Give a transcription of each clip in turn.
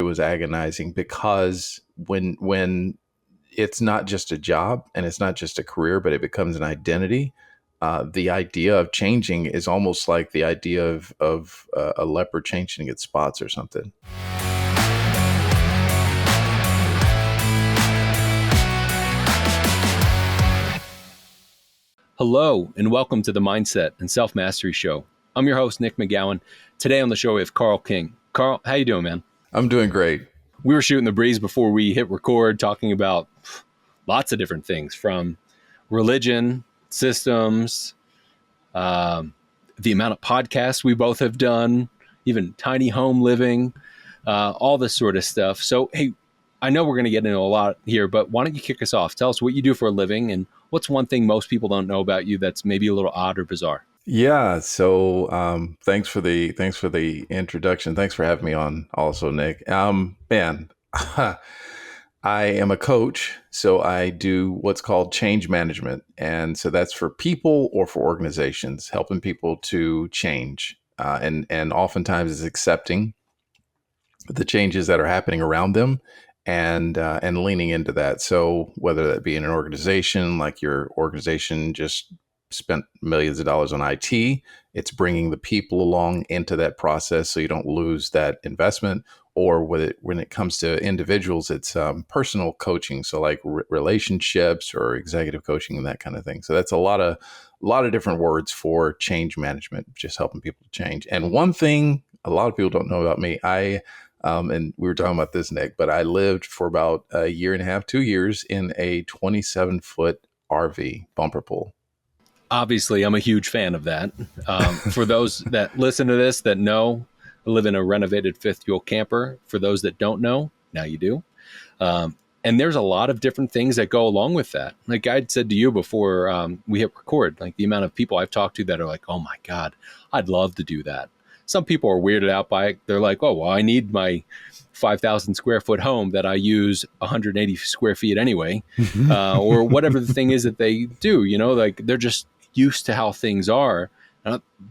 was agonizing because when it's not just a job and it's not just a career, but it becomes an identity. The idea of changing is almost like the idea of a leopard changing its spots or something. Hello, and welcome to the Mindset and Self-Mastery Show. I'm your host, Nick McGowan. Today on the show, we have Carl King. Carl, how you doing, man? I'm doing great. We were shooting the breeze before we hit record, talking about lots of different things, from religion, systems, the amount of podcasts we both have done, even tiny home living, all this sort of stuff. So, hey, I know we're going to get into a lot here, but why don't you kick us off? Tell us what you do for a living and what's one thing most people don't know about you that's maybe a little odd or bizarre? Yeah. So thanks for the introduction. Thanks for having me on also, Nick. Man, I am a coach. So I do what's called change management. And so that's for people or for organizations, helping people to change. And oftentimes is accepting the changes that are happening around them and leaning into that. So whether that be in an organization, like your organization just spent millions of dollars on IT, it's bringing the people along into that process so you don't lose that investment. Or when it comes to individuals, it's personal coaching, so like relationships or executive coaching and that kind of thing. So that's a lot of different words for change management, just helping people to change. And one thing a lot of people don't know about me, and we were talking about this, Nick, but I lived for about a year and a half, 2 years in a 27-foot RV bumper pool. Obviously, I'm a huge fan of that. For those that listen to this that know, I live in a renovated fifth wheel camper. For those that don't know, now you do. And there's a lot of different things that go along with that. Like I'd said to you before we hit record, like the amount of people I've talked to that are like, oh my God, I'd love to do that. Some people are weirded out by it. They're like, oh, well, I need my 5,000 square foot home that I use 180 square feet anyway, or whatever the thing is that they do, like they're just used to how things are.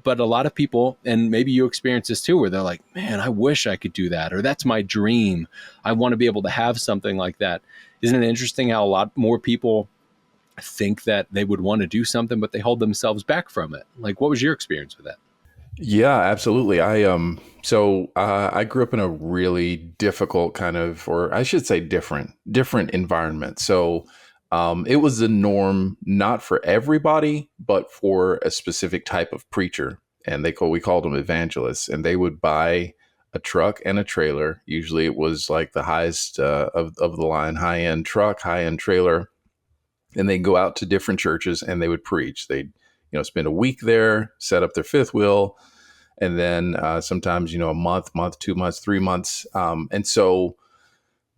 But a lot of people, and maybe you experience this too, where they're like, man, I wish I could do that. Or that's my dream. I want to be able to have something like that. Isn't it interesting how a lot more people think that they would want to do something, but they hold themselves back from it? Like, what was your experience with that? Yeah, absolutely. I grew up in a really difficult kind of, or I should say different environment. So it was the norm, not for everybody, but for a specific type of preacher. And we called them evangelists, and they would buy a truck and a trailer. Usually it was like the highest of the line, high end truck, high end trailer. And they'd go out to different churches and they would preach. They'd, spend a week there, set up their fifth wheel, and then sometimes, a month, 2 months, 3 months. And so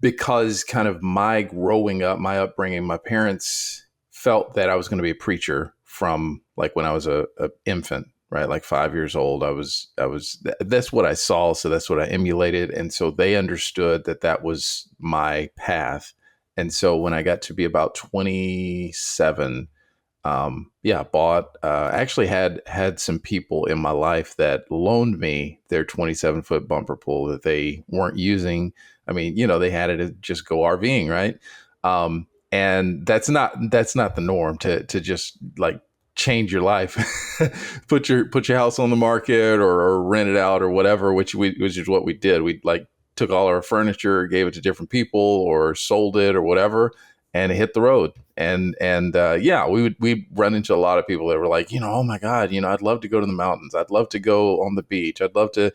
because kind of my growing up, my upbringing, my parents felt that I was going to be a preacher from like when I was a infant, right? Like 5 years old, that's what I saw. So that's what I emulated. And so they understood that was my path. And so when I got to be about 27, actually had some people in my life that loaned me their 27-foot bumper pool that they weren't using. I mean, they had it to just go RVing, right? And that's not the norm to just like change your life, put your house on the market or rent it out or whatever, which is what we did. We like took all our furniture, gave it to different people or sold it or whatever, and it hit the road. And we'd run into a lot of people that were like, oh my God, I'd love to go to the mountains. I'd love to go on the beach. I'd love to,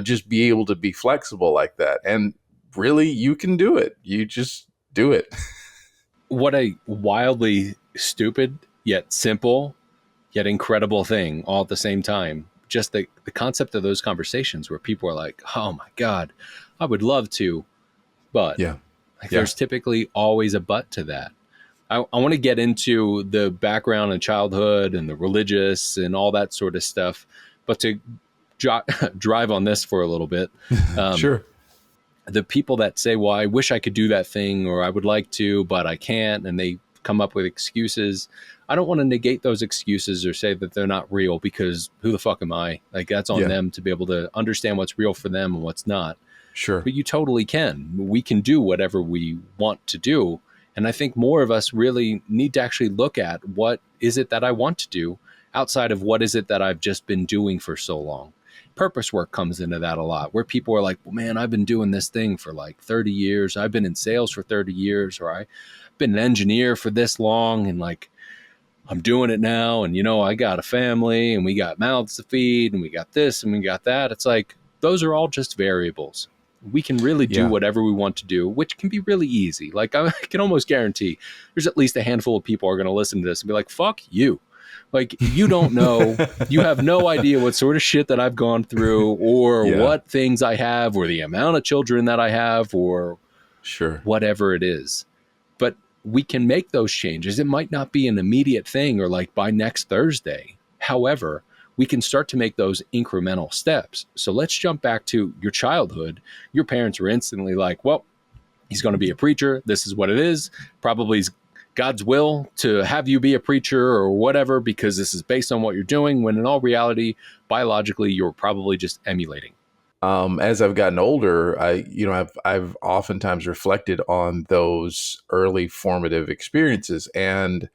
just be able to be flexible like that. And really, you can do it. You just do it. What a wildly stupid, yet simple, yet incredible thing all at the same time. Just the concept of those conversations where people are like, oh my God, I would love to, but there's typically always a but to that. I want to get into the background and childhood and the religious and all that sort of stuff, but to drive on this for a little bit. Sure. The people that say, well, I wish I could do that thing, or I would like to, but I can't, and they come up with excuses. I don't want to negate those excuses or say that they're not real, because who the fuck am I? Like, that's on them to be able to understand what's real for them and what's not. Sure. but you totally can. We can do whatever we want to do. And I think more of us really need to actually look at what is it that I want to do outside of what is it that I've just been doing for so long. Purpose work comes into that a lot, where people are like, well, man, I've been doing this thing for like 30 years. I've been in sales for 30 years, or I've been an engineer for this long. And like, I'm doing it now. And, I got a family and we got mouths to feed and we got this and we got that. It's like, those are all just variables. We can really do Yeah. whatever we want to do, which can be really easy. Like, I can almost guarantee there's at least a handful of people are going to listen to this and be like, fuck you. Like, you don't know, you have no idea what sort of shit that I've gone through, or Yeah. what things I have, or the amount of children that I have, or Sure. whatever it is. But we can make those changes. It might not be an immediate thing or like by next Thursday. However, we can start to make those incremental steps. So let's jump back to your childhood. Your parents were instantly like, well, he's going to be a preacher. This is what it is. Probably God's will to have you be a preacher or whatever, because this is based on what you're doing, when in all reality, biologically, you're probably just emulating. As I've gotten older, I've oftentimes reflected on those early formative experiences, and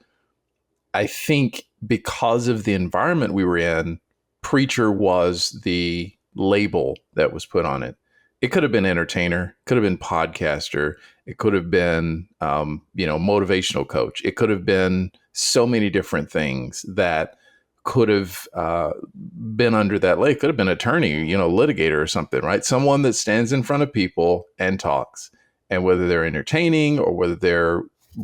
I think because of the environment we were in, preacher was the label that was put on it. It could have been entertainer, could have been podcaster, it could have been, motivational coach. It could have been so many different things that could have been under that label. It could have been attorney, litigator or something, right? Someone that stands in front of people and talks. And whether they're entertaining or whether they're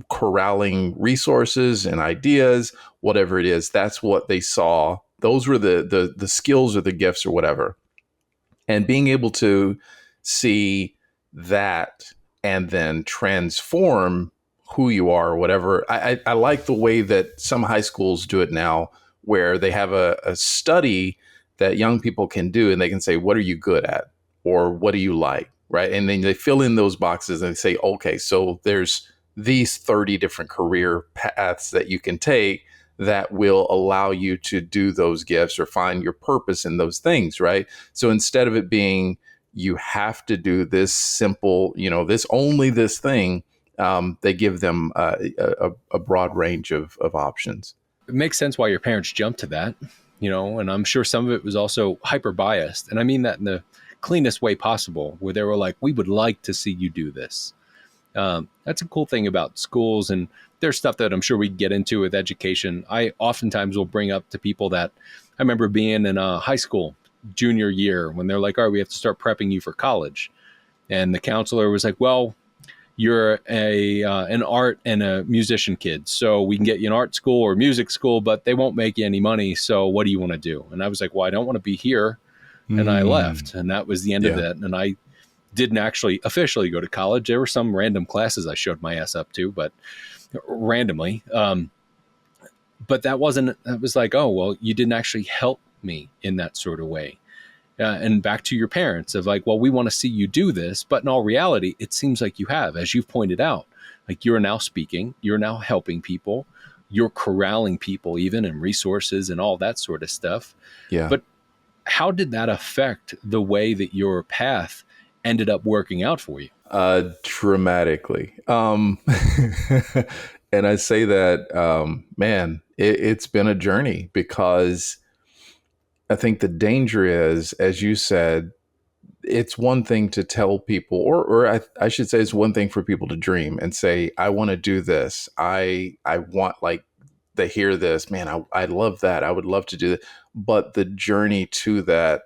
corralling resources and ideas, whatever it is, that's what they saw. Those were the skills or the gifts or whatever. And being able to see that and then transform who you are or whatever. I like the way that some high schools do it now, where they have a study that young people can do, and they can say, what are you good at? Or what do you like? Right. And then they fill in those boxes and they say, okay, so there's these 30 different career paths that you can take that will allow you to do those gifts or find your purpose in those things, right? So instead of it being, you have to do this simple, this thing, they give them a broad range of options. It makes sense why your parents jumped to that, and I'm sure some of it was also hyper biased. And I mean that in the cleanest way possible, where they were like, we would like to see you do this. That's a cool thing about schools. And there's stuff that I'm sure we get into with education. I oftentimes will bring up to people that I remember being in a high school junior year, when they're like, all right, we have to start prepping you for college. And the counselor was like, well, you're an art and a musician kid, so we can get you an art school or music school, but they won't make you any money. So what do you want to do? And I was like, well, I don't want to be here. And I left. And that was the end of Yeah. it. And I didn't actually officially go to college. There were some random classes I showed my ass up to, but randomly. But that was like, oh, well, you didn't actually help me in that sort of way. And back to your parents of like, well, we want to see you do this. But in all reality, it seems like you have, as you've pointed out, like you're now speaking, you're now helping people, you're corralling people even, and resources and all that sort of stuff. Yeah. But how did that affect the way that your path ended up working out for you? Dramatically. And I say that, man, it's been a journey, because I think the danger is, as you said, it's one thing to tell people, or I should say, it's one thing for people to dream and say, I want to do this. I want, like, they hear this, man, I love that. I would love to do that. But the journey to that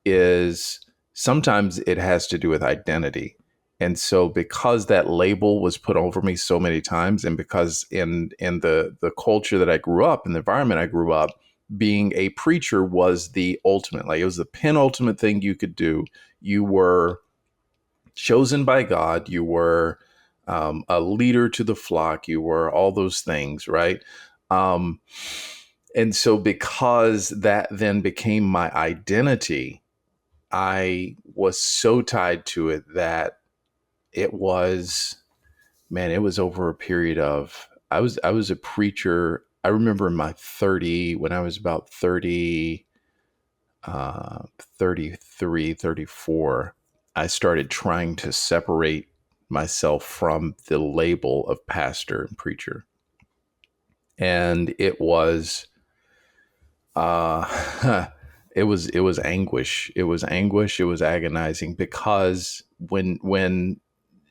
is, sometimes it has to do with identity. And so, because that label was put over me so many times, and because in the culture that I grew up, in the environment I grew up, being a preacher was the ultimate, like, it was the penultimate thing you could do. You were chosen by God. You were a leader to the flock. You were all those things, right? Um, and so, because that then became my identity, I was so tied to it that it was, man, it was over a period of, I was a preacher. I remember in my 30, when I was about 30, 33, 34, I started trying to separate myself from the label of pastor and preacher. And uh it was anguish. It was anguish, it was agonizing, because when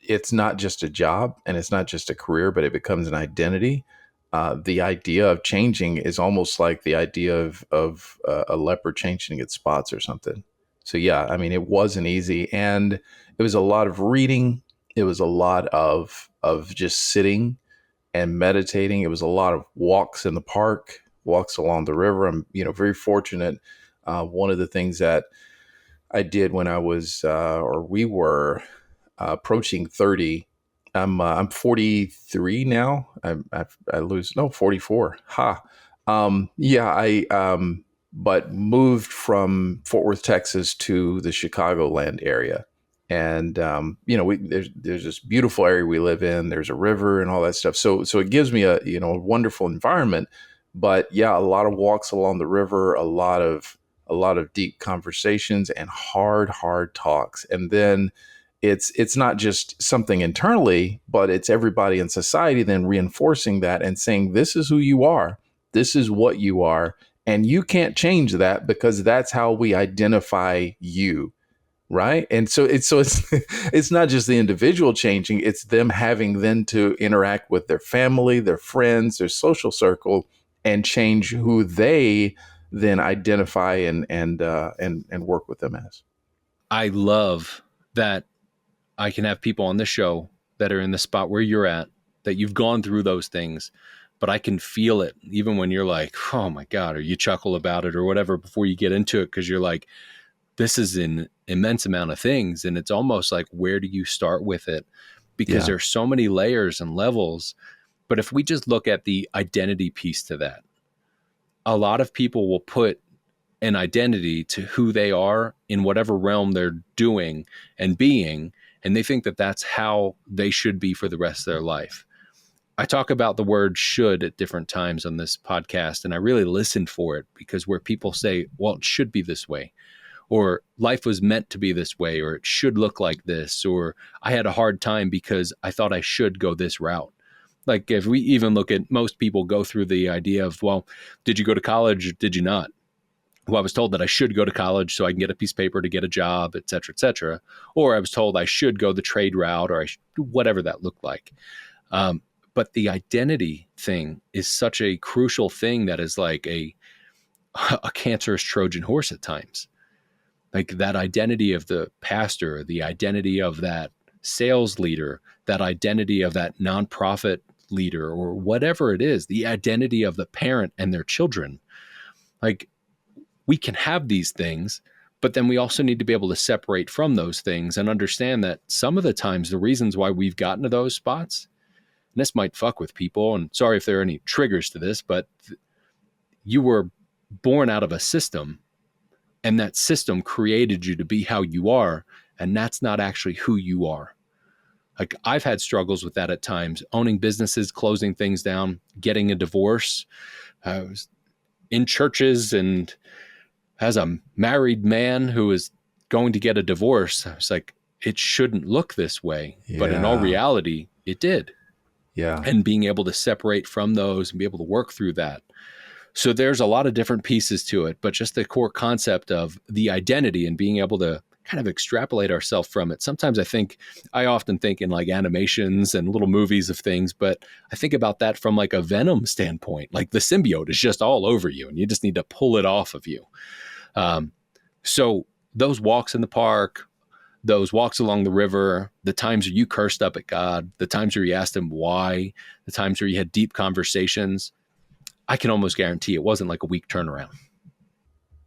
it's not just a job and it's not just a career, but it becomes an identity. The idea of changing is almost like the idea of a leopard changing its spots or something. So yeah, I mean, it wasn't easy, and it was a lot of reading. It was a lot of just sitting and meditating. It was a lot of walks in the park, walks along the river. I'm very fortunate. One of the things that I did when I was or we were approaching 30. I'm 43 now. I lose no 44. Ha. Yeah. But moved from Fort Worth, Texas, to the Chicagoland area, and there's this beautiful area we live in. There's a river and all that stuff. So it gives me a wonderful environment. But yeah, a lot of walks along the river, a lot of deep conversations and hard talks, and then it's not just something internally, but it's everybody in society then reinforcing that and saying, this is who you are, this is what you are, and you can't change that because that's how we identify you, right? And so it's it's not just the individual changing, it's them having then to interact with their family, their friends, their social circle, and change who they then identify and work with them as. I love that I can have people on the show that are in the spot where you're at, that you've gone through those things, but I can feel it even when you're like, oh my God, or you chuckle about it or whatever before you get into it, because you're like, this is an immense amount of things. And it's almost like, where do you start with it? Because Yeah. there's so many layers and levels. But if we just look at the identity piece to that, a lot of people will put an identity to who they are in whatever realm they're doing and being, and they think that that's how they should be for the rest of their life. I talk about the word should at different times on this podcast, and I really listen for it, because where people say, well, it should be this way, or life was meant to be this way, or it should look like this, or I had a hard time because I thought I should go this route. Like, if we even look at, most people go through the idea of, well, did you go to college or did you not? Well, I was told that I should go to college so I can get a piece of paper to get a job, et cetera, et cetera. Or I was told I should go the trade route, or whatever that looked like. But the identity thing is such a crucial thing that is like a cancerous Trojan horse at times. Like that identity of the pastor, the identity of that sales leader, that identity of that nonprofit leader, or whatever it is, the identity of the parent and their children. Like, we can have these things, but then we also need to be able to separate from those things and understand that some of the times the reasons why we've gotten to those spots, and this might fuck with people, and sorry if there are any triggers to this, but you were born out of a system, and that system created you to be how you are, and that's not actually who you are. Like, I've had struggles with that at times, owning businesses, closing things down, getting a divorce. I was in churches, and as a married man who is going to get a divorce, I was like, it shouldn't look this way. But in all Yeah. reality, it did. Yeah. And being able to separate from those and be able to work through that. So there's a lot of different pieces to it, but just the core concept of the identity and being able to kind of extrapolate ourselves from it. Sometimes I often think in like animations and little movies of things, but I think about that from like a Venom standpoint. Like, the symbiote is just all over you and you just need to pull it off of you. Um, so those walks in the park, those walks along the river, the times where you cursed up at God, the times where you asked him why, the times where you had deep conversations, I can almost guarantee it wasn't like a week turnaround.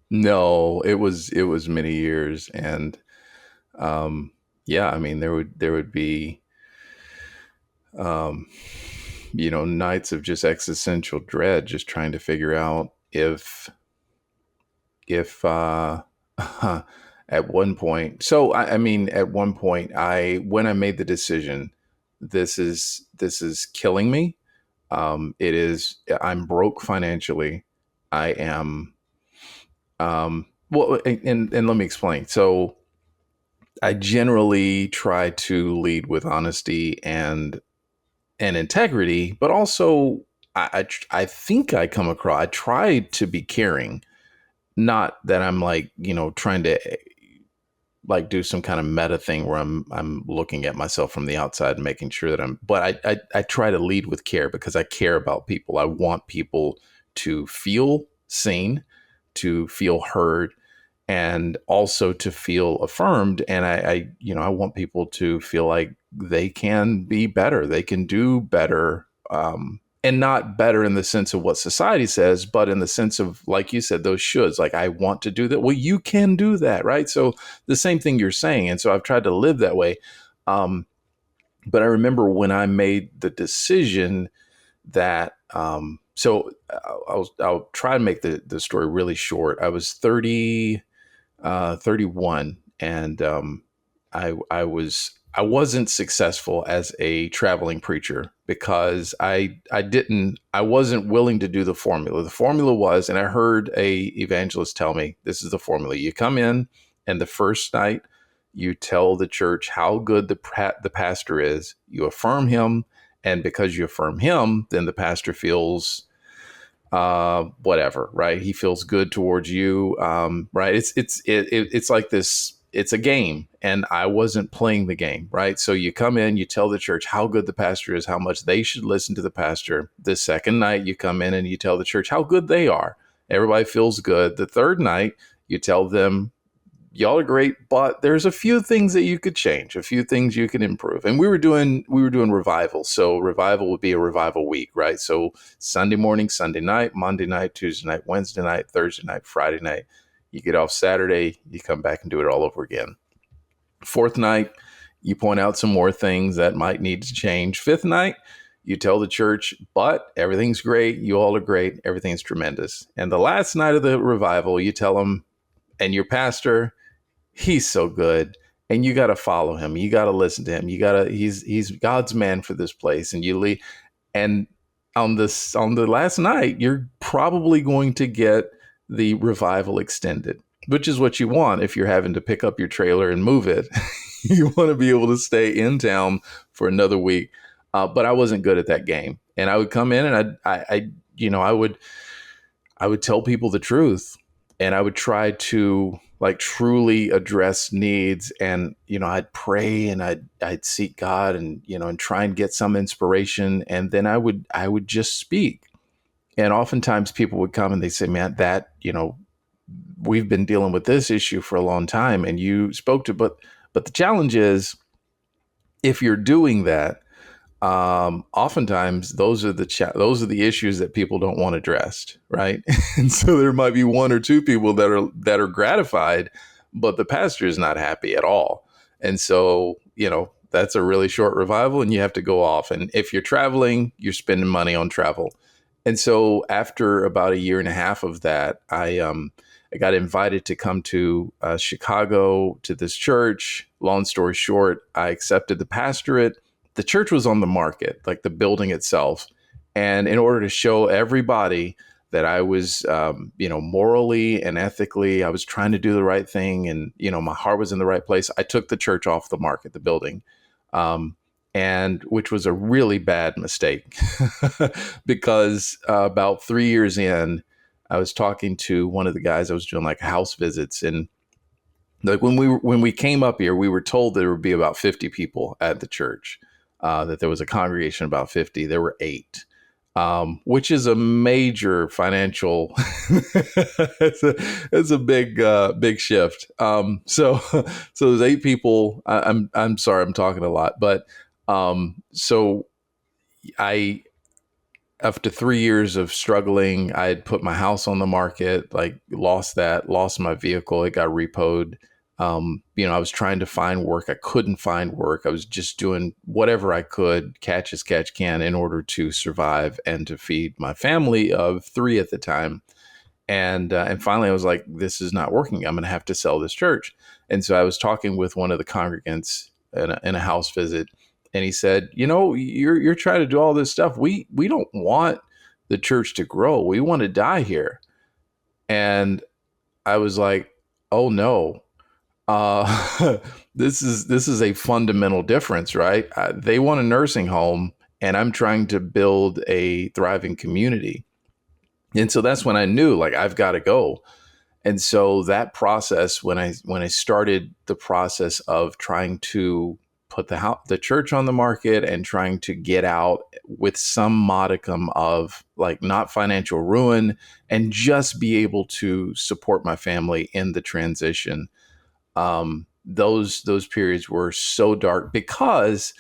No, it was many years, and um, yeah, I mean there would be um, nights of just existential dread, just trying to figure out if at one point. So I mean, at one point, I when I made the decision, this is killing me. It is. I'm broke financially. I am. Well, and let me explain. So I generally try to lead with honesty and integrity, but also I think I come across. I try to be caring, not that I'm like trying to like do some kind of meta thing where I'm looking at myself from the outside and making sure that but I try to lead with care because I care about people. I want people to feel seen, to feel heard, and also to feel affirmed. And I want people to feel like they can be better, they can do better, and not better in the sense of what society says, but in the sense of, like you said, those shoulds. Like, I want to do that. Well, you can do that, right? So the same thing you're saying, and so I've tried to live that way. Um, but I remember when I made the decision that I'll try to make the story really short. I was 31, and I wasn't successful as a traveling preacher because I wasn't willing to do the formula. The formula was, and I heard a evangelist tell me, this is the formula. You come in, and the first night you tell the church how good the pastor is. You affirm him, and because you affirm him, then the pastor feels whatever, right? He feels good towards you, right? It's like this. It's a game, and I wasn't playing the game, right? So you come in, you tell the church how good the pastor is, how much they should listen to the pastor. The second night, you come in and you tell the church how good they are. Everybody feels good. The third night, you tell them, y'all are great, but there's a few things that you could change, a few things you can improve. And we were doing revival. So revival would be a revival week, right? So Sunday morning, Sunday night, Monday night, Tuesday night, Wednesday night, Thursday night, Friday night. You get off Saturday, you come back and do it all over again. Fourth night, you point out some more things that might need to change. Fifth night, you tell the church, but everything's great. You all are great. Everything's tremendous. And the last night of the revival, you tell them, and your pastor, he's so good, and you got to follow him, you got to listen to him, you got to he's God's man for this place. And you leave, and on the last night, you're probably going to get the revival extended, which is what you want. If you're having to pick up your trailer and move it, you want to be able to stay in town for another week. But I wasn't good at that game, and I would come in and I would tell people the truth, and I would try to like truly address needs. And I'd pray, and I'd seek God, and and try and get some inspiration, and then I would just speak. And oftentimes people would come and they say, "Man, that we've been dealing with this issue for a long time, and you spoke to." But the challenge is, if you're doing that, oftentimes those are the issues that people don't want addressed, right? And so there might be one or two people that are gratified, but the pastor is not happy at all. And so that's a really short revival, and you have to go off. And if you're traveling, you're spending money on travel. And so after about a year and a half of that, I got invited to come to Chicago to this church. Long story short, I accepted the pastorate. The church was on the market, like the building itself. And in order to show everybody that I was, morally and ethically, I was trying to do the right thing, and my heart was in the right place, I took the church off the market, the building, and which was a really bad mistake because about 3 years in, I was talking to one of the guys. I was doing like house visits, and like when we came up here, we were told there would be about 50 people at the church. That there was a congregation of about 50. There were 8, which is a major financial. it's a big shift. So there's 8 people. I'm sorry, I'm talking a lot, but so I after 3 years of struggling, I had put my house on the market, like lost my vehicle. It got repoed. I was trying to find work. I couldn't find work. I was just doing whatever I could, catch as catch can, in order to survive and to feed my family of 3 at the time. And finally, I was like, this is not working. I'm going to have to sell this church. And so I was talking with one of the congregants in a house visit, and he said, you're trying to do all this stuff. We don't want the church to grow. We want to die here. And I was like, oh no. This is a fundamental difference, right? They want a nursing home, and I'm trying to build a thriving community. And so that's when I knew, like, I've got to go. And so that process, when I started the process of trying to put the church on the market and trying to get out with some modicum of, like, not financial ruin, and just be able to support my family in the transition, those periods were so dark, because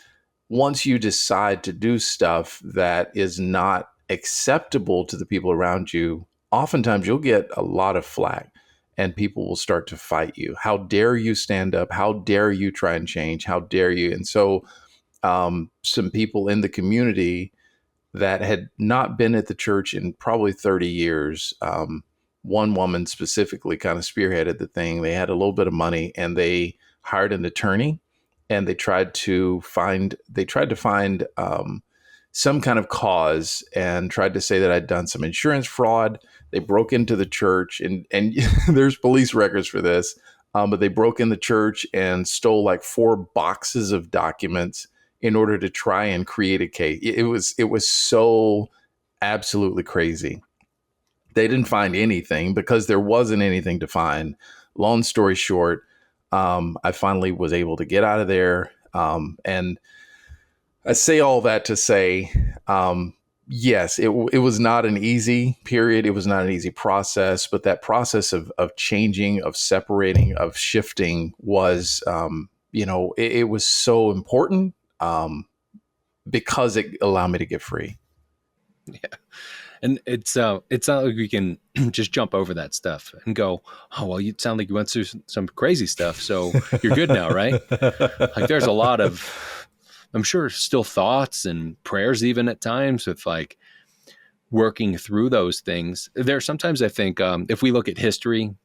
once you decide to do stuff that is not acceptable to the people around you, oftentimes you'll get a lot of flack, and people will start to fight you. How dare you stand up? How dare you try and change? How dare you? And so, some people in the community that had not been at the church in probably 30 years. One woman specifically kind of spearheaded the thing. They had a little bit of money, and they hired an attorney, and they tried to find some kind of cause, and tried to say that I'd done some insurance fraud. They broke into the church, and there's police records for this. But they broke in the church and stole like 4 boxes of documents in order to try and create a case. It was so absolutely crazy. They didn't find anything because there wasn't anything to find. Long story short, I finally was able to get out of there. And I say all that to say, yes, it was not an easy period. It was not an easy process, but that process of changing, of separating, of shifting was, it was so important, because it allowed me to get free. Yeah. And it's not like we can just jump over that stuff and go, oh, well, you sound like you went through some crazy stuff, so you're good now, right? Like, there's a lot of, I'm sure, still thoughts and prayers even at times with, like, working through those things. There sometimes I think, if we look at history,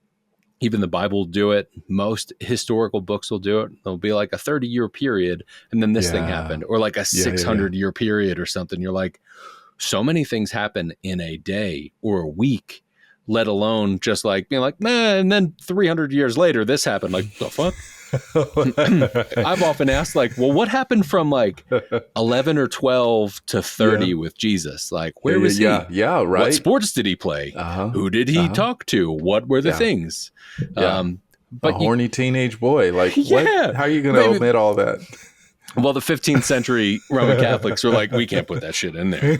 even the Bible will do it. Most historical books will do it. There'll be like a 30-year period, and then this thing Yeah. happened, or like a Yeah. Yeah. Yeah. 600-year period or something. You're like, so many things happen in a day or a week, let alone just like being like, man, and then 300 years later, this happened. Like, the fuck? I've often asked, like, well, what happened from like 11 or 12 to 30 Yeah. with Jesus? Like, Yeah. where was he? Yeah. Yeah. What Right. sports did he play? Uh-huh. Who did he Uh-huh. talk to? What were the Yeah. things? Yeah. A But you, horny teenage boy. Like, what? yeah, How are you going to maybe. omit all that? Well, the 15th century Roman Catholics were like, we can't put that shit in there.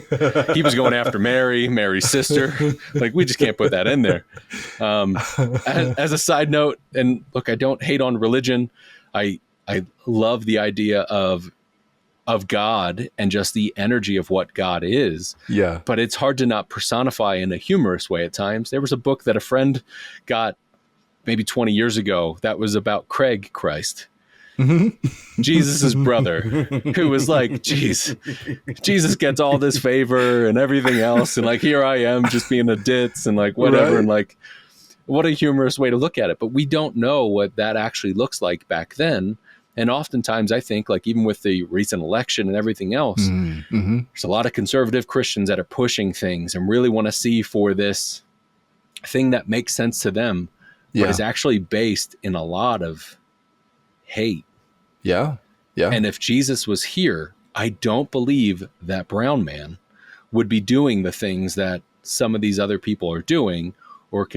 He was going after Mary's sister. Like, we just can't put that in there. As a side note, and look, I don't hate on religion. I love the idea of God and just the energy of what God is. Yeah. But it's hard to not personify in a humorous way at times. There was a book that a friend got maybe 20 years ago that was about Craig Christ. Jesus's brother, who was like, geez, Jesus gets all this favor and everything else, and like, here I am just being a ditz and like whatever. Right. And like, what a humorous way to look at it. But we don't know what that actually looks like back then. And oftentimes I think, like, even with the recent election and everything else, Mm-hmm. there's a lot of conservative Christians that are pushing things and really want to see for this thing that makes sense to them, but Yeah. is actually based in a lot of hate. Yeah. Yeah. And if Jesus was here, I don't believe that brown man would be doing the things that some of these other people are doing or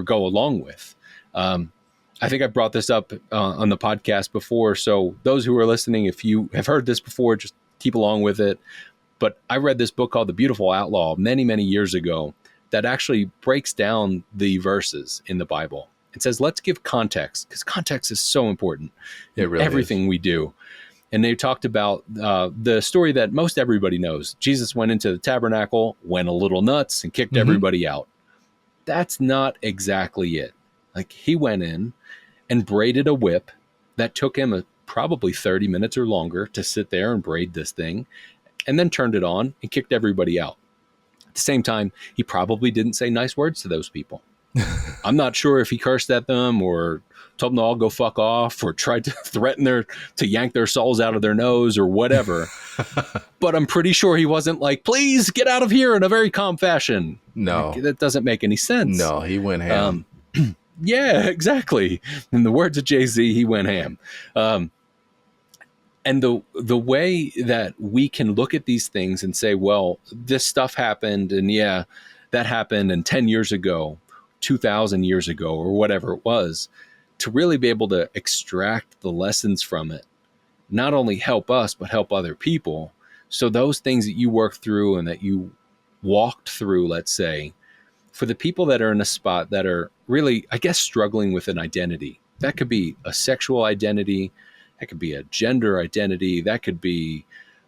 go along with. I think I brought this up on the podcast before. So those who are listening, if you have heard this before, just keep along with it. But I read this book called The Beautiful Outlaw many, many years ago that actually breaks down the verses in the Bible. It says, let's give context, because context is so important in really everything we do. And they talked about the story that most everybody knows. Jesus went into the tabernacle, went a little nuts, and kicked everybody out. That's not exactly it. Like, he went in and braided a whip that took him probably 30 minutes or longer to sit there and braid this thing, and then turned it on and kicked everybody out. At the same time, he probably didn't say nice words to those people. I'm not sure if he cursed at them or told them to all go fuck off or tried to threaten to yank their souls out of their nose or whatever. But I'm pretty sure he wasn't like, please get out of here, in a very calm fashion. No. Like, that doesn't make any sense. No, he went ham. Yeah, exactly. In the words of Jay-Z, he went ham. Um, and the way that we can look at these things and say, well, this stuff happened, and yeah, that happened, and 10 years ago, 2,000 years ago, or whatever it was, to really be able to extract the lessons from it, not only help us, but help other people. So those things that you worked through and that you walked through, let's say, for the people that are in a spot that are really, I guess, struggling with an identity. That could be a sexual identity, that could be a gender identity, that could be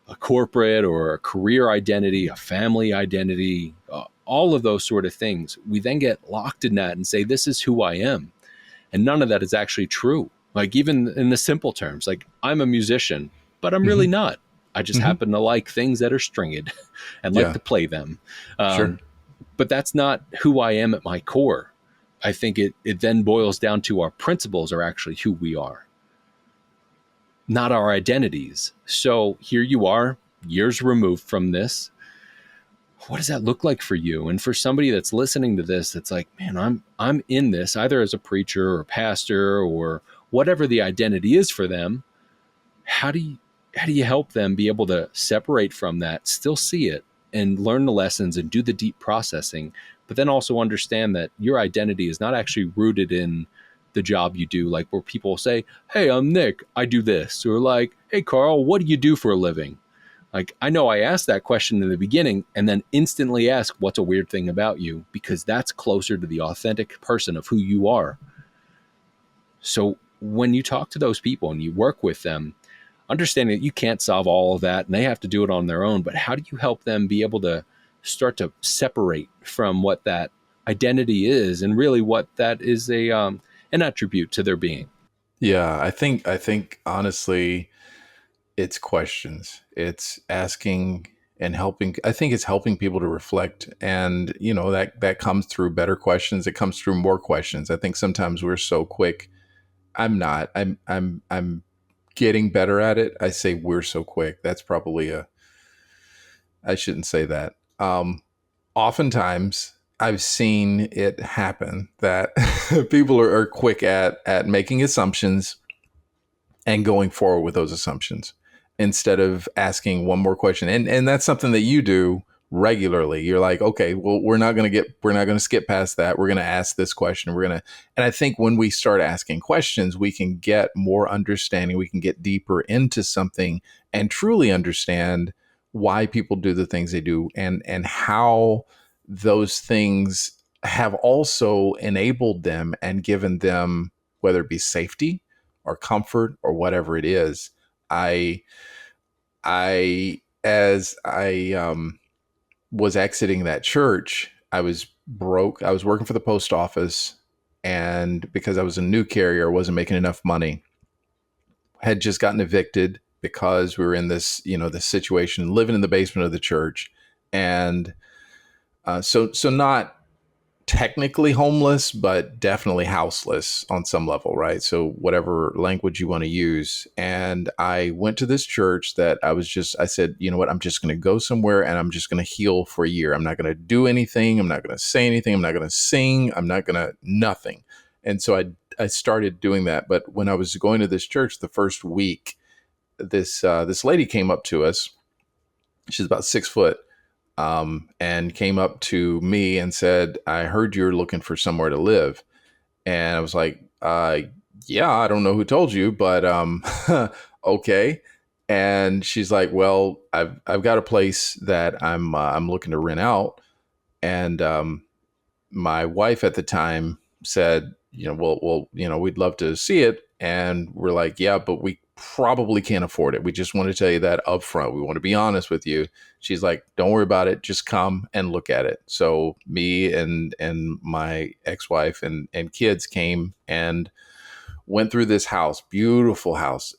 a corporate or a career identity, a family identity, all of those sort of things. We then get locked in that and say, this is who I am. And none of that is actually true. Like, even in the simple terms, like, I'm a musician, but I'm really Hmm. not. I just Hmm. happen to like things that are stringed and like Yeah, to play them. sure. But that's not who I am at my core. I think it then boils down to our principles are actually who we are, not our identities. So here you are, years removed from this. What does that look like for you? And for somebody that's listening to this, that's like, man, I'm in this either as a preacher or pastor or whatever the identity is for them. How do you how do you help them be able to separate from that, still see it, and learn the lessons and do the deep processing, but then also understand that your identity is not actually rooted in the job you do, like where people say, hey, I'm Nick, I do this, or like, hey, Carl, what do you do for a living? Like, I know I asked that question in the beginning and then instantly ask, what's a weird thing about you? Because that's closer to the authentic person of who you are. So when you talk to those people and you work with them, understanding that you can't solve all of that and they have to do it on their own, but how do you help them be able to start to separate from what that identity is and really what that is a an attribute to their being? Yeah, I think honestly, it's questions. It's asking and helping. I think it's helping people to reflect, and that comes through better questions. It comes through more questions. I think sometimes we're so quick. I'm not. I'm getting better at it. I say we're so quick. That's probably a. I shouldn't say that. Oftentimes I've seen it happen that people are quick at making assumptions and going forward with those assumptions instead of asking one more question. And that's something that you do regularly. You're like, okay, well, we're not going to skip past that. We're going to ask this question. And I think when we start asking questions, we can get more understanding. We can get deeper into something and truly understand why people do the things they do, and how those things have also enabled them and given them, whether it be safety or comfort or whatever it is. I as I was exiting that church, I was broke. I was working for the post office, and because I was a new carrier, I wasn't making enough money. Had just gotten evicted because we were in this situation, living in the basement of the church, and so not technically homeless, but definitely houseless on some level, right? So whatever language you want to use. And I went to this church that I said, you know what, I'm just going to go somewhere and I'm just going to heal for a year. I'm not going to do anything. I'm not going to say anything. I'm not going to sing. I'm not going to nothing. And so I started doing that. But when I was going to this church the first week, this lady came up to us. She's about 6 foot, and came up to me and said, I heard you're looking for somewhere to live. And I was like, yeah, I don't know who told you, but okay. And she's like, well, I've got a place that I'm looking to rent out. And my wife at the time said, we'd love to see it. And we're like, yeah, but we probably can't afford it. We just want to tell you that up front. We want to be honest with you. She's like, don't worry about it. Just come and look at it. So me and my ex-wife and kids came and went through this house, beautiful house,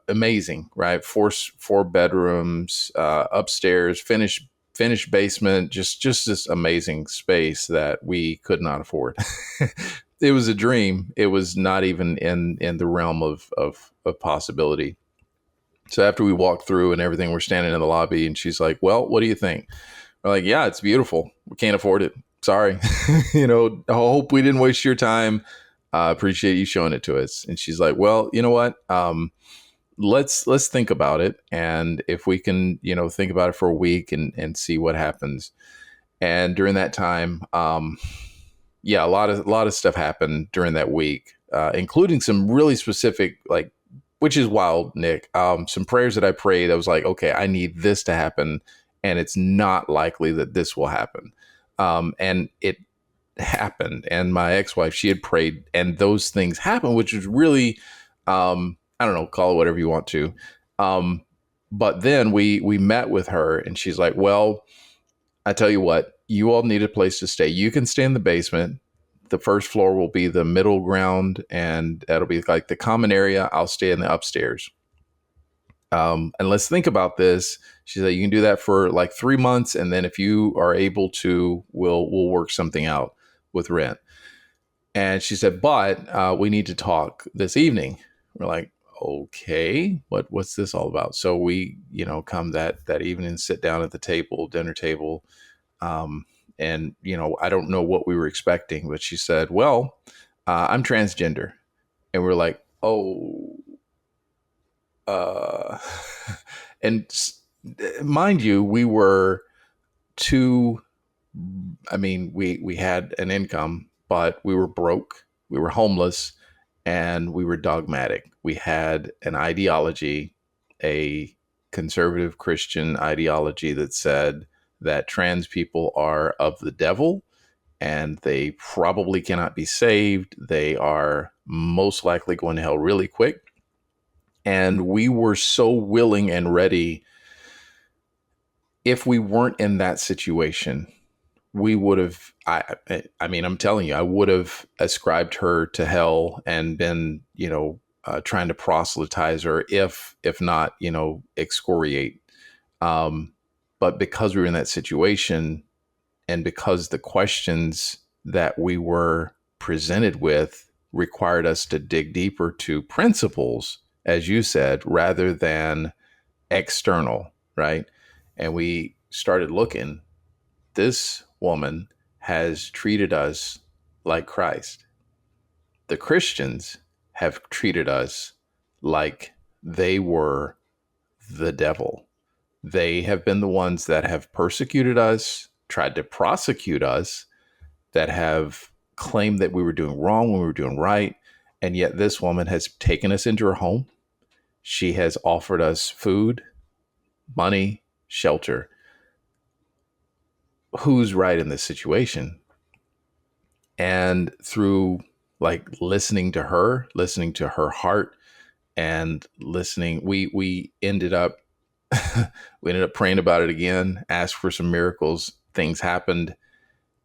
amazing, right? Four bedrooms, upstairs, finished basement, just this amazing space that we could not afford. It was a dream. It was not even in the realm of possibility. So after we walked through and everything, we're standing in the lobby, and she's like, "Well, what do you think?" We're like, "Yeah, it's beautiful. We can't afford it." sorry. I hope we didn't waste your time. Appreciate you showing it to us. And she's like, well, you know what? Let's think about it. And if we can, think about it for a week and see what happens. And during that time, yeah, a lot of stuff happened during that week, including some really specific, like, which is wild, Nick. Some prayers that I prayed. I was like, okay, I need this to happen, and it's not likely that this will happen. And it happened. And my ex-wife, she had prayed, and those things happened, which was really, I don't know, call it whatever you want to. Um, but then we met with her, and she's like, well, I tell you what, you all need a place to stay. You can stay in the basement. The first floor will be the middle ground, and that'll be like the common area. I'll stay in the upstairs. And let's think about this. She said you can do that for like 3 months, and then if you are able to, we'll work something out with rent. And she said, but we need to talk this evening. We're like, okay, what's this all about? So we, come that evening, sit down at the table, dinner table, um, and I don't know what we were expecting, but she said, well, I'm transgender. And we're like, oh, uh, and mind you, we were two. I mean, we had an income, but we were broke, we were homeless, and we were dogmatic. We had an ideology, a conservative Christian ideology that said that trans people are of the devil and they probably cannot be saved. They are most likely going to hell really quick. And we were so willing and ready. If we weren't in that situation, we would have, I mean, I'm telling you, I would have ascribed her to hell and been, trying to proselytize her, if not, excoriate. um, but because we were in that situation, and because the questions that we were presented with required us to dig deeper to principles, as you said, rather than external, right? And we started looking. This woman has treated us like Christ. The Christians have treated us like they were the devil. They have been the ones that have persecuted us, tried to prosecute us, that have claimed that we were doing wrong when we were doing right. And yet this woman has taken us into her home. She has offered us food, money, shelter. Who's right in this situation? And through like listening to her heart, and listening, we ended up we ended up praying about it again, asked for some miracles. Things happened.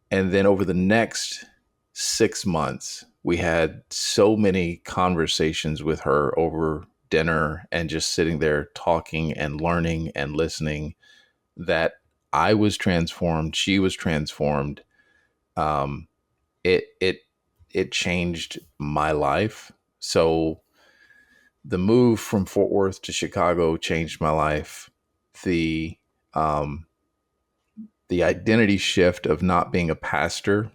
And then over the next 6 months, we had so many conversations with her over dinner and just sitting there talking and learning and listening, that I was transformed. She was transformed. Um, it it changed my life. So the move from Fort Worth to Chicago changed my life. The um, the identity shift of not being a pastor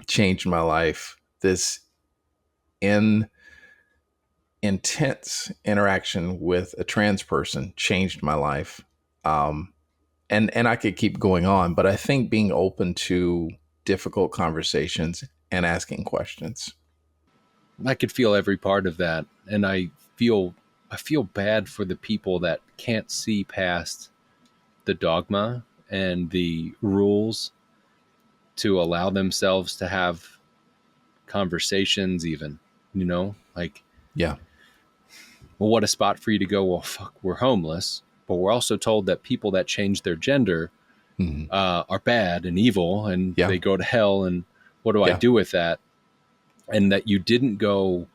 changed my life. This in intense interaction with a trans person changed my life. Um, and I could keep going on, but I think being open to difficult conversations and asking questions. I could feel every part of that, and I feel bad for the people that can't see past the dogma and the rules to allow themselves to have conversations, even, like, Yeah. well, what a spot for you to go, well, fuck, we're homeless, but we're also told that people that change their gender Hmm. are bad and evil and Yeah. they go to hell, and what do I Yeah. do with that? And that you didn't go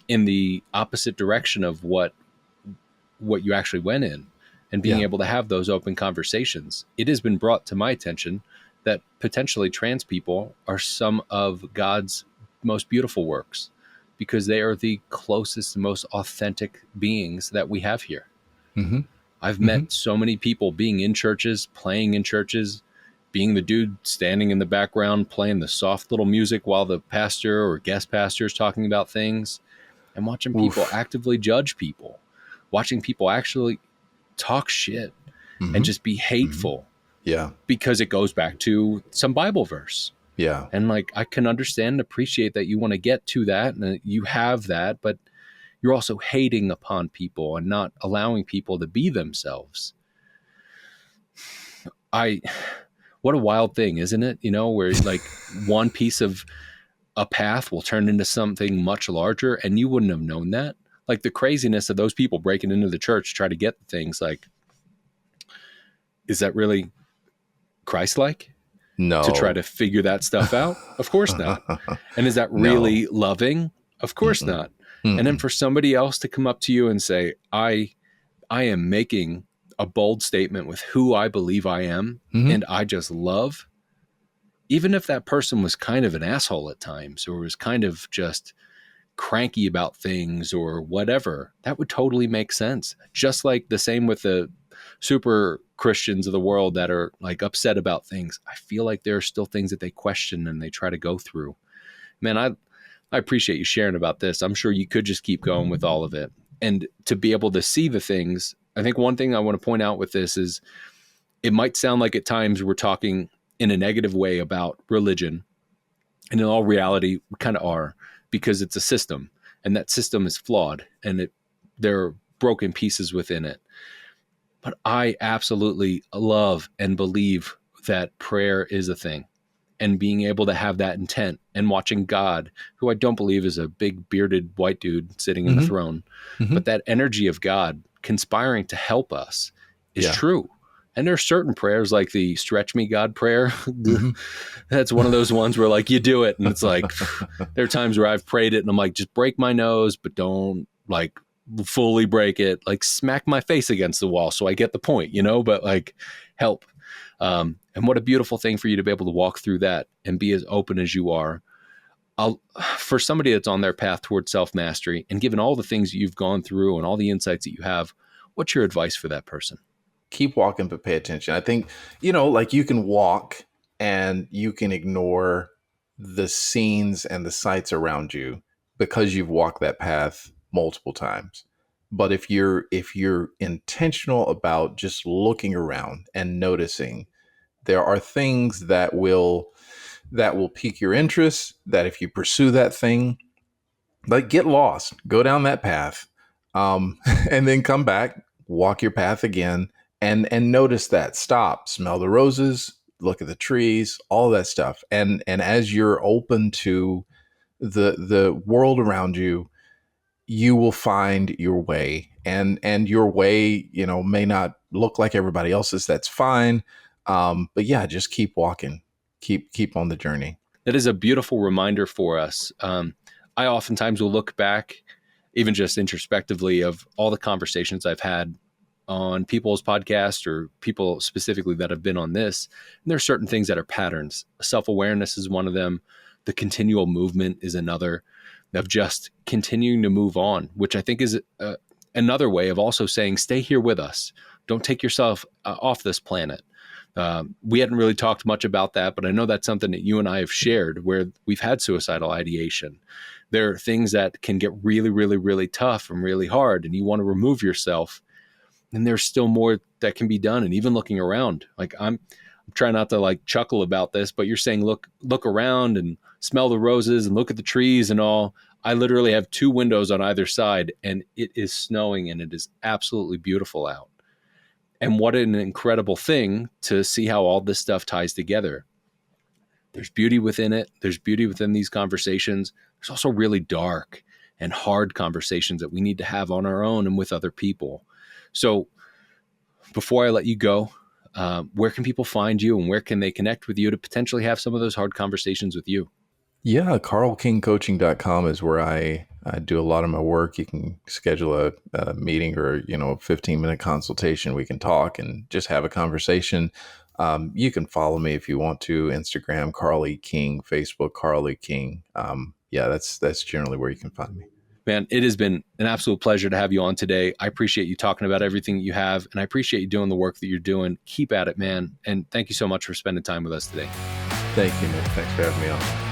in the opposite direction of what you actually went in, and being Yeah. able to have those open conversations. It has been brought to my attention that potentially trans people are some of God's most beautiful works, because they are the closest, most authentic beings that we have here. Hmm. I've Hmm. met so many people being in churches, playing in churches, being the dude standing in the background playing the soft little music while the pastor or guest pastor is talking about things, and watching people Oof. actively judge people, watching people actually talk shit and Mm-hmm. just be Mm-hmm. hateful Yeah. because it goes back to some Bible verse. Yeah. And like, I can understand and appreciate that you want to get to that and you have that, but you're also hating upon people and not allowing people to be themselves. I, what a wild thing, isn't it? You know, where like one piece of a path will turn into something much larger and you wouldn't have known that. Like the craziness of those people breaking into the church to try to get things, like, is that really Christ-like to try No. to figure that stuff out? Of course not. And is that No. really loving? Of course Mm-mm. not. And then Mm-mm. for somebody else to come up to you and say, I am making a bold statement with who I believe I am, Mm-hmm. and I just love, even if that person was kind of an asshole at times or was kind of just cranky about things or whatever, that would totally make sense. Just like the same with the super Christians of the world that are like upset about things. I feel like there are still things that they question and they try to go through. Man, I appreciate you sharing about this. I'm sure you could just keep going with all of it. And to be able to see the things, I think one thing I want to point out with this is it might sound like at times we're talking in a negative way about religion. And in all reality, we kind of are, because it's a system and that system is flawed and there are broken pieces within it. But I absolutely love and believe that prayer is a thing, and being able to have that intent and watching God, who I don't believe is a big bearded white dude sitting in the Mm-hmm. throne, Mm-hmm. but that energy of God conspiring to help us is Yeah. true. And there are certain prayers like the stretch me God prayer. Mm-hmm. That's one of those ones where like you do it and it's like, there are times where I've prayed it and I'm like, just break my nose, but don't like fully break it, like smack my face against the wall so I get the point, you know, but like help. And what a beautiful thing for you to be able to walk through that and be as open as you are. For somebody that's on their path towards self-mastery and given all the things that you've gone through and all the insights that you have, what's your advice for that person? Keep walking, but pay attention. I think, like you can walk and you can ignore the scenes and the sights around you because you've walked that path multiple times. But if you're intentional about just looking around and noticing, there are things that will pique your interest, that if you pursue that thing, like get lost, go down that path, um, and then come back, walk your path again, and notice that. Stop, smell the roses, look at the trees, all that stuff, and as you're open to the world around you, you will find your way, and your way, may not look like everybody else's. That's fine, but yeah, just keep walking, keep on the journey. That is a beautiful reminder for us. I oftentimes will look back, even just introspectively, of all the conversations I've had on people's podcasts or people specifically that have been on this. And there are certain things that are patterns. Self-awareness is one of them. The continual movement is another, of just continuing to move on, which I think is another way of also saying, stay here with us. Don't take yourself off this planet. We hadn't really talked much about that, but I know that's something that you and I have shared where we've had suicidal ideation. There are things that can get really, really, really tough and really hard, and you want to remove yourself. And there's still more that can be done. And even looking around, like I'm trying not to like chuckle about this, but you're saying, look around and smell the roses and look at the trees and all. I literally have two windows on either side and it is snowing and it is absolutely beautiful out. And what an incredible thing to see how all this stuff ties together. There's beauty within it. There's beauty within these conversations. There's also really dark and hard conversations that we need to have on our own and with other people. So before I let you go, where can people find you and where can they connect with you to potentially have some of those hard conversations with you? Yeah, carlkingcoaching.com is where I do a lot of my work. You can schedule a meeting or, a 15-minute consultation. We can talk and just have a conversation. You can follow me if you want to. Instagram, Carl E. King, Facebook, Carl E. King. Yeah, that's generally where you can find me. Man, it has been an absolute pleasure to have you on today. I appreciate you talking about everything that you have, and I appreciate you doing the work that you're doing. Keep at it, man. And thank you so much for spending time with us today. Thank you, Nick. Thanks for having me on.